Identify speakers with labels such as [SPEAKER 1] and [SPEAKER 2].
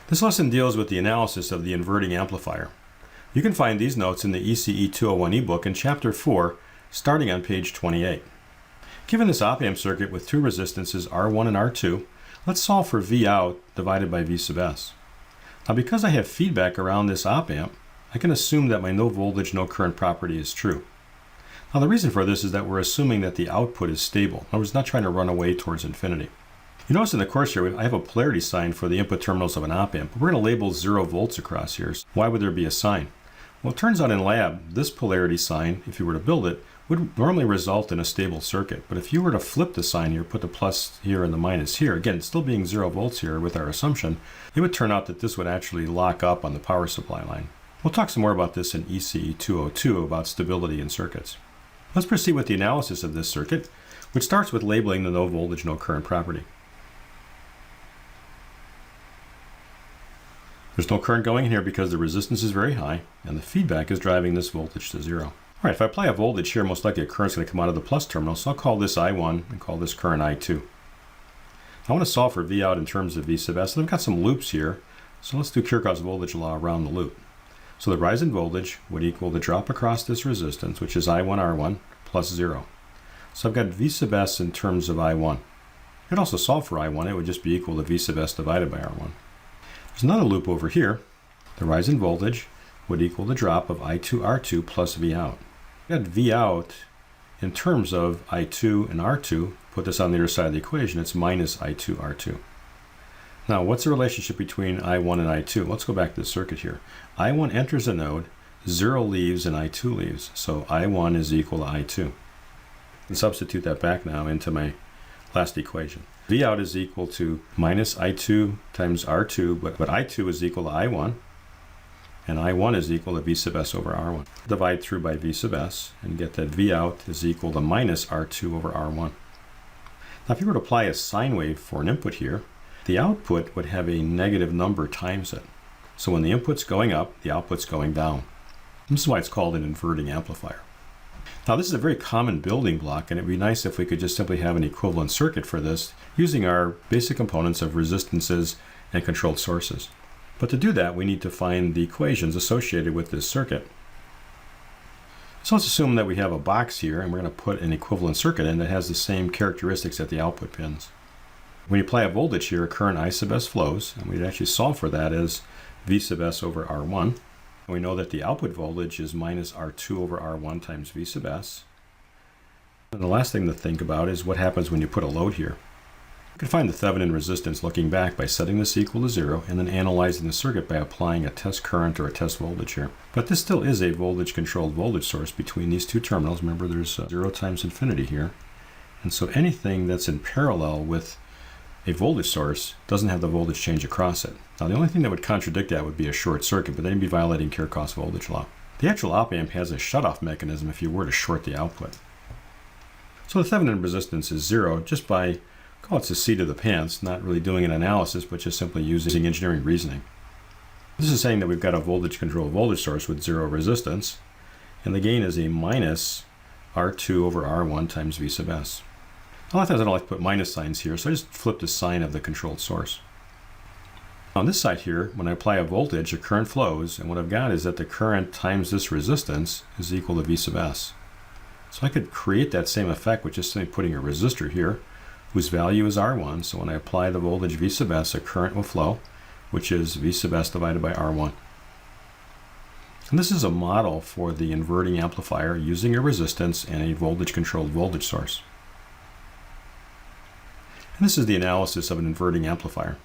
[SPEAKER 1] This lesson deals with the analysis of the inverting amplifier. You can find these notes in the ECE201 ebook in Chapter 4, starting on page 28. Given this op-amp circuit with two resistances R1 and R2, let's solve for V out divided by V sub S. Now because I have feedback around this op-amp, I can assume that my no voltage, no current property is true. Now the reason for this is that we're assuming that the output is stable. In other words, not trying to run away towards infinity. You notice in the course here, I have a polarity sign for the input terminals of an op-amp, but we're going to label 0 volts across here. Why would there be a sign? Well, it turns out in lab, this polarity sign, if you were to build it, would normally result in a stable circuit. But if you were to flip the sign here, put the plus here and the minus here, again, still being 0 volts here with our assumption, it would turn out that this would actually lock up on the power supply line. We'll talk some more about this in ECE202 about stability in circuits. Let's proceed with the analysis of this circuit, which starts with labeling the no voltage, no current property. There's no current going in here because the resistance is very high and the feedback is driving this voltage to 0. All right, if I apply a voltage here, most likely a current's going to come out of the plus terminal, so I'll call this I1 and call this current I2. I want to solve for V out in terms of V sub S, and I've got some loops here, so let's do Kirchhoff's voltage law around the loop. So the rise in voltage would equal the drop across this resistance, which is I1R1 plus 0. So I've got V sub S in terms of I1. I could also solve for I1, it would just be equal to V sub S divided by R1. There's another loop over here. The rise in voltage would equal the drop of I2R2 plus V out. I've got V out in terms of I2 and R2. Put this on the other side of the equation, it's minus I2R2. Now, what's the relationship between I1 and I2? Let's go back to the circuit here. I1 enters the node, 0 leaves, and I2 leaves. So I1 is equal to I2. And substitute that back now into my last equation. V out is equal to minus I2 times R2, but I2 is equal to I1, and I1 is equal to V sub S over R1. Divide through by V sub S and get that V out is equal to minus R2 over R1. Now if you were to apply a sine wave for an input here, the output would have a negative number times it. So when the input's going up, the output's going down. This is why it's called an inverting amplifier. Now this is a very common building block, and it'd be nice if we could just simply have an equivalent circuit for this using our basic components of resistances and controlled sources. But to do that, we need to find the equations associated with this circuit. So let's assume that we have a box here, and we're going to put an equivalent circuit in that has the same characteristics at the output pins. When you apply a voltage here, a current I sub S flows, and we'd actually solve for that as V sub S over R1. And we know that the output voltage is minus R2 over R1 times V sub S. And the last thing to think about is what happens when you put a load here. You can find the Thevenin resistance looking back by setting this equal to 0 and then analyzing the circuit by applying a test current or a test voltage here. But this still is a voltage controlled voltage source between these two terminals. Remember, there's 0 times infinity here. And so anything that's in parallel with a voltage source doesn't have the voltage change across it. Now the only thing that would contradict that would be a short circuit, but then you'd be violating Kirchhoff's voltage law. The actual op-amp has a shutoff mechanism if you were to short the output. So the Thevenin resistance is 0 just by, call it the seat of the pants, not really doing an analysis, but just simply using engineering reasoning. This is saying that we've got a voltage controlled voltage source with 0 resistance, and the gain is a minus R2 over R1 times V sub S. A lot of times I don't like to put minus signs here, so I just flip the sign of the controlled source. On this side here, when I apply a voltage, a current flows, and what I've got is that the current times this resistance is equal to V sub S. So I could create that same effect with just simply putting a resistor here, whose value is R1, so when I apply the voltage V sub S, a current will flow, which is V sub S divided by R1. And this is a model for the inverting amplifier using a resistance and a voltage controlled voltage source. And this is the analysis of an inverting amplifier.